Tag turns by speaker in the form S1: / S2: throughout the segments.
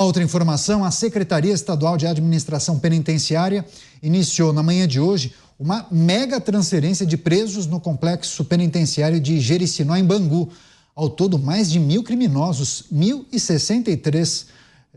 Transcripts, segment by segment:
S1: Outra informação, a Secretaria Estadual de Administração Penitenciária iniciou na manhã de hoje uma mega transferência de presos no complexo penitenciário de Jericinó, em Bangu. Ao todo, mais de 1.000 criminosos, 1.063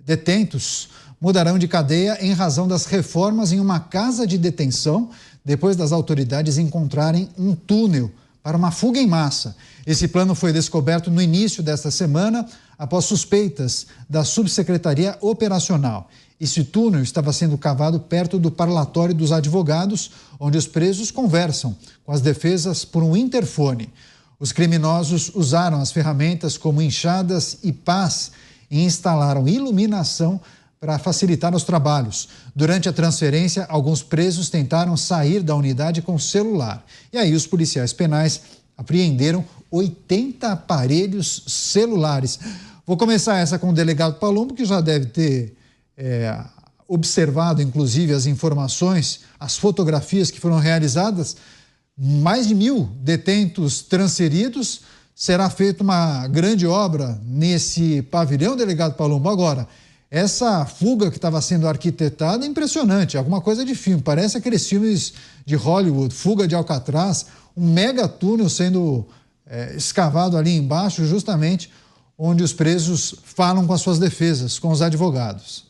S1: detentos, mudarão de cadeia em razão das reformas em uma casa de detenção, depois das autoridades encontrarem um túnel para uma fuga em massa. Esse plano foi descoberto no início desta semana, após suspeitas da Subsecretaria Operacional. Esse túnel estava sendo cavado perto do parlatório dos advogados, onde os presos conversam com as defesas por um interfone. Os criminosos usaram as ferramentas como enxadas e pás e instalaram iluminação para facilitar os trabalhos. Durante a transferência, alguns presos tentaram sair da unidade com celular. E aí os policiais penais apreenderam 80 aparelhos celulares. Vou começar essa com o delegado Palumbo, que já deve ter observado, inclusive, as informações, as fotografias que foram realizadas. Mais de 1.000 detentos transferidos. Será feita uma grande obra nesse pavilhão, delegado Palumbo. Agora, essa fuga que estava sendo arquitetada é impressionante, alguma coisa de filme, parece aqueles filmes de Hollywood, fuga de Alcatraz, um mega túnel sendo escavado ali embaixo, justamente onde os presos falam com as suas defesas, com os advogados.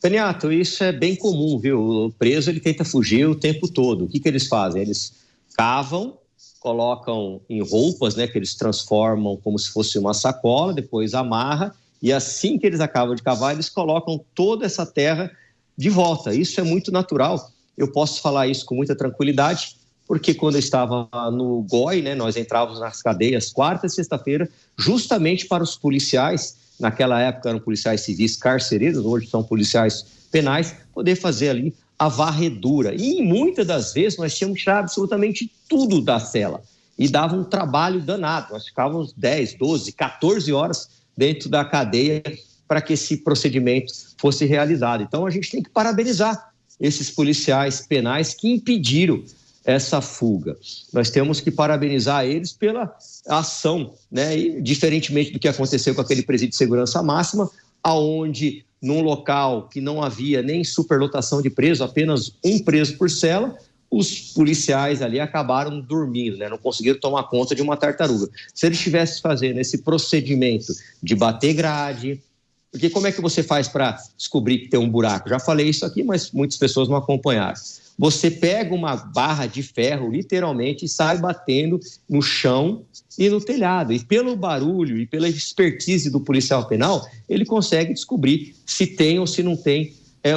S2: Peniato, isso é bem comum, viu? O preso ele tenta fugir o tempo todo. O que eles fazem? Eles cavam, colocam em roupas, né, que eles transformam como se fosse uma sacola, depois amarra, e assim que eles acabam de cavar, eles colocam toda essa terra de volta. Isso é muito natural. Eu posso falar isso com muita tranquilidade, porque quando eu estava no GOI, né, nós entrávamos nas cadeias quarta e sexta-feira, justamente para os policiais, naquela época eram policiais civis carcereiros, hoje são policiais penais, poder fazer ali a varredura. E muitas das vezes nós tínhamos que tirar absolutamente tudo da cela e dava um trabalho danado. Nós ficávamos 10, 12, 14 horas dentro da cadeia para que esse procedimento fosse realizado. Então a gente tem que parabenizar esses policiais penais que impediram essa fuga. Nós temos que parabenizar eles pela ação, né? E, diferentemente do que aconteceu com aquele presídio de segurança máxima, aonde num local que não havia nem superlotação de presos, apenas um preso por cela, os policiais ali acabaram dormindo, né? Não conseguiram tomar conta de uma tartaruga. Se eles estivessem fazendo esse procedimento de bater grade, porque como é que você faz para descobrir que tem um buraco? Já falei isso aqui, mas muitas pessoas não acompanharam. Você pega uma barra de ferro, literalmente, e sai batendo no chão e no telhado. E pelo barulho e pela expertise do policial penal, ele consegue descobrir se tem ou se não tem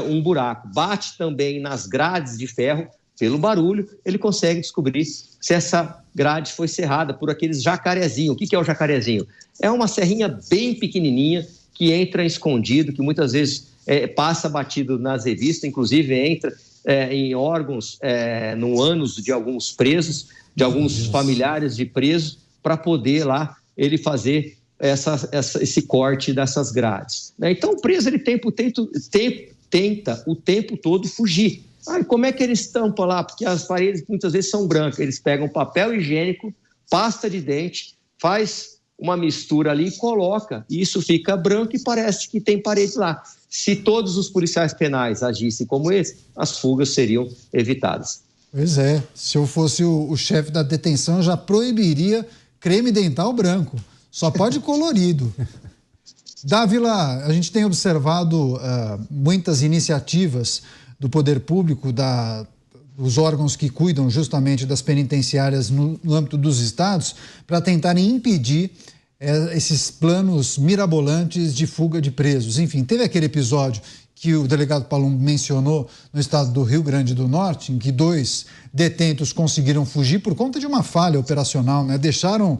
S2: um buraco. Bate também nas grades de ferro, pelo barulho, ele consegue descobrir se essa grade foi serrada por aqueles jacarezinhos. O que é o jacarezinho? É uma serrinha bem pequenininha que entra escondido, que muitas vezes passa batido nas revistas, inclusive entra em órgãos, no ânus de alguns presos, de alguns familiares de presos, para poder lá ele fazer esse corte dessas grades. Então o preso ele tenta o tempo todo fugir. Como é que eles tampam lá? Porque as paredes muitas vezes são brancas. Eles pegam papel higiênico, pasta de dente, faz uma mistura ali e coloca. E isso fica branco e parece que tem parede lá. Se todos os policiais penais agissem como esse, as fugas seriam evitadas.
S1: Pois é. Se eu fosse o chefe da detenção, eu já proibiria creme dental branco. Só pode colorido. Dávila, a gente tem observado muitas iniciativas do poder público, dos órgãos que cuidam justamente das penitenciárias no âmbito dos estados, para tentarem impedir esses planos mirabolantes de fuga de presos. Enfim, teve aquele episódio que o delegado Palumbo mencionou no estado do Rio Grande do Norte, em que 2 detentos conseguiram fugir por conta de uma falha operacional, né? Deixaram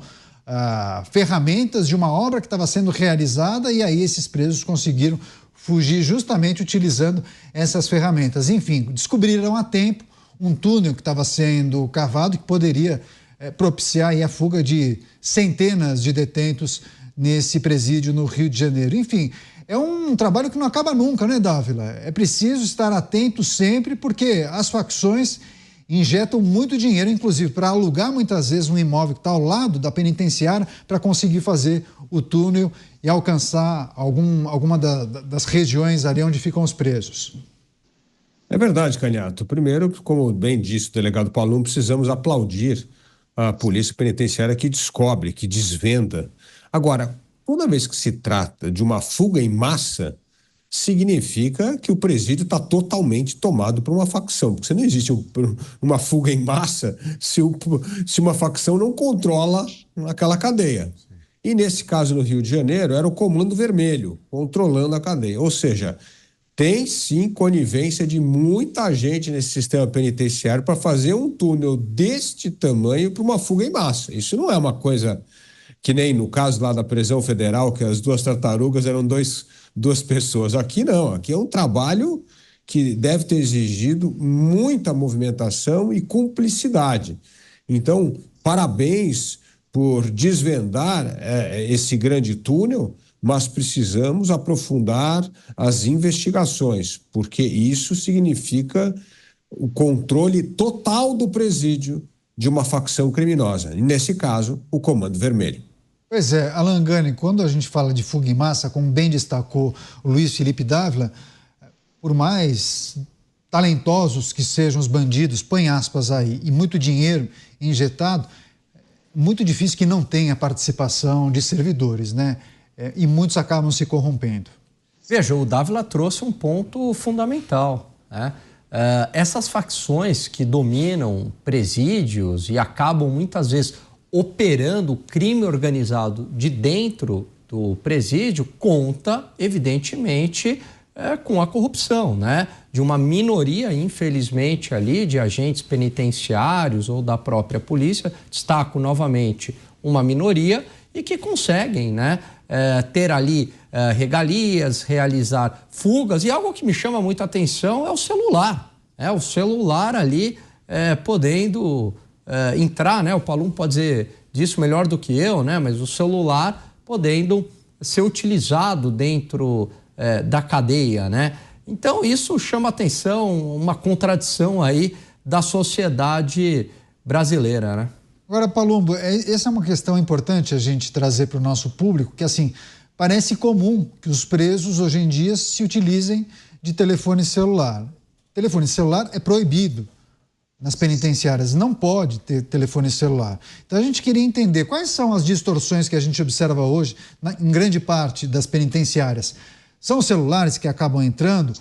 S1: ferramentas de uma obra que estava sendo realizada e aí esses presos conseguiram fugir justamente utilizando essas ferramentas. Enfim, descobriram a tempo um túnel que estava sendo cavado que poderia propiciar aí a fuga de centenas de detentos nesse presídio no Rio de Janeiro. Enfim, é um trabalho que não acaba nunca, né, Dávila? É preciso estar atento sempre, porque as facções injetam muito dinheiro, inclusive para alugar muitas vezes um imóvel que está ao lado da penitenciária para conseguir fazer o túnel e alcançar alguma das regiões ali onde ficam os presos.
S3: É verdade, Canhato. Primeiro, como bem disse o delegado Palum, precisamos aplaudir a polícia penitenciária que descobre, que desvenda. Agora, toda vez que se trata de uma fuga em massa, significa que o presídio está totalmente tomado por uma facção, porque não existe uma fuga em massa se uma facção não controla aquela cadeia. E nesse caso no Rio de Janeiro era o Comando Vermelho controlando a cadeia, ou seja, tem sim conivência de muita gente nesse sistema penitenciário para fazer um túnel deste tamanho para uma fuga em massa. Isso não é uma coisa que nem no caso lá da prisão federal, que as duas tartarugas eram duas pessoas. Aqui não, aqui é um trabalho que deve ter exigido muita movimentação e cumplicidade. Então, parabéns por desvendar esse grande túnel, mas precisamos aprofundar as investigações, porque isso significa o controle total do presídio de uma facção criminosa, e nesse caso, o Comando Vermelho.
S1: Pois é, Alan Gani, quando a gente fala de fuga em massa, como bem destacou o Luiz Felipe Dávila, por mais talentosos que sejam os bandidos, põe aspas aí, e muito dinheiro injetado, muito difícil que não tenha participação de servidores, né? E muitos acabam se corrompendo.
S4: Veja, o Dávila trouxe um ponto fundamental, né? Essas facções que dominam presídios e acabam muitas vezes operando o crime organizado de dentro do presídio conta, evidentemente, com a corrupção, né? De uma minoria, infelizmente, ali de agentes penitenciários ou da própria polícia, destaco novamente uma minoria e que conseguem, né? Ter ali regalias, realizar fugas, e algo que me chama muita atenção é o celular. O celular ali podendo entrar, né? O Palum pode dizer disso melhor do que eu, né? Mas o celular podendo ser utilizado dentro da cadeia, né? Então isso chama atenção, uma contradição aí da sociedade brasileira, né?
S1: Agora, Palumbo, essa é uma questão importante a gente trazer para o nosso público, que assim, parece comum que os presos hoje em dia se utilizem de telefone celular. Telefone celular é proibido nas penitenciárias, não pode ter telefone celular. Então a gente queria entender quais são as distorções que a gente observa hoje em grande parte das penitenciárias. São os celulares que acabam entrando,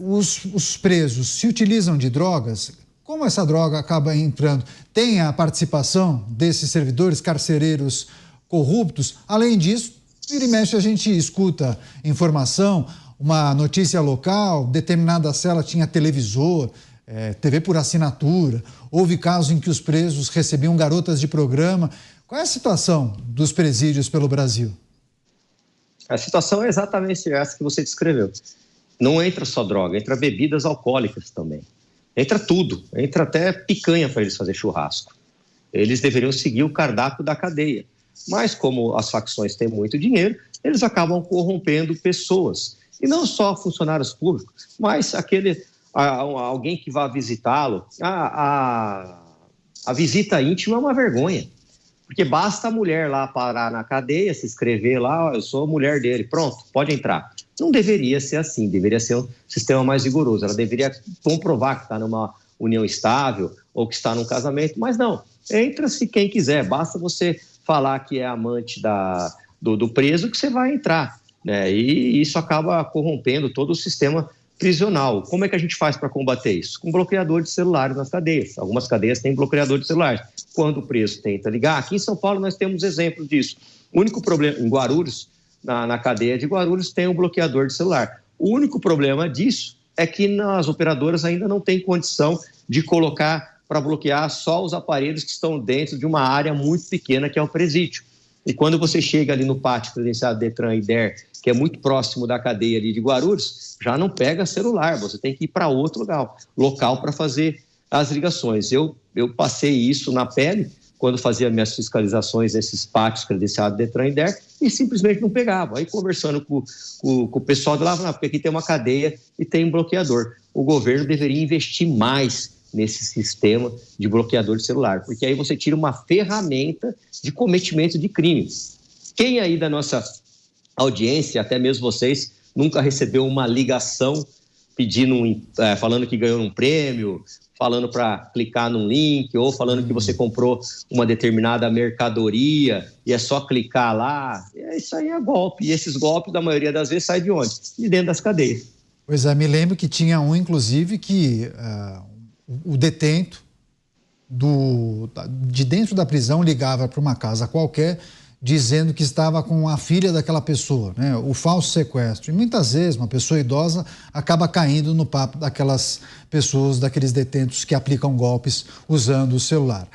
S1: os presos se utilizam de drogas. Como essa droga acaba entrando? Tem a participação desses servidores carcereiros corruptos? Além disso, vira e mexe a gente escuta informação, uma notícia local, determinada cela tinha televisor, TV por assinatura, houve casos em que os presos recebiam garotas de programa. Qual é a situação dos presídios pelo Brasil?
S2: A situação é exatamente essa que você descreveu. Não entra só droga, entra bebidas alcoólicas também. Entra tudo, entra até picanha para eles fazer churrasco. Eles deveriam seguir o cardápio da cadeia. Mas como as facções têm muito dinheiro, eles acabam corrompendo pessoas. E não só funcionários públicos, mas alguém que vá visitá-lo. A visita íntima é uma vergonha. Porque basta a mulher lá parar na cadeia, se inscrever lá, eu sou a mulher dele, pronto, pode entrar. Não deveria ser assim, deveria ser um sistema mais rigoroso. Ela deveria comprovar que está numa união estável ou que está num casamento, mas não, entra-se quem quiser, basta você falar que é amante do preso que você vai entrar, né? E isso acaba corrompendo todo o sistema prisional. Como é que a gente faz para combater isso? Com bloqueador de celulares nas cadeias. Algumas cadeias têm bloqueador de celulares. Quando o preso tenta ligar, aqui em São Paulo nós temos exemplo disso. O único problema, em Guarulhos, na cadeia de Guarulhos tem um bloqueador de celular. O único problema disso é que as operadoras ainda não têm condição de colocar para bloquear só os aparelhos que estão dentro de uma área muito pequena que é o presídio. E quando você chega ali no pátio credenciado Detran e DER, que é muito próximo da cadeia ali de Guarulhos, já não pega celular, você tem que ir para outro local para fazer as ligações. Eu passei isso na pele quando fazia minhas fiscalizações nesses pátios credenciados Detran e DER e simplesmente não pegava. Aí conversando com o pessoal de lá, porque aqui tem uma cadeia e tem um bloqueador. O governo deveria investir mais nesse sistema de bloqueador de celular, porque aí você tira uma ferramenta de cometimento de crime. Quem aí da nossa audiência, até mesmo vocês, nunca recebeu uma ligação pedindo falando que ganhou um prêmio, falando para clicar num link, ou falando que você comprou uma determinada mercadoria e é só clicar lá? Isso aí é golpe. E esses golpes, da maioria das vezes, saem de onde? De dentro das cadeias.
S1: Pois é, me lembro que tinha um, inclusive, que o detento de dentro da prisão ligava para uma casa qualquer dizendo que estava com a filha daquela pessoa, né? O falso sequestro. E muitas vezes uma pessoa idosa acaba caindo no papo daquelas pessoas, daqueles detentos que aplicam golpes usando o celular.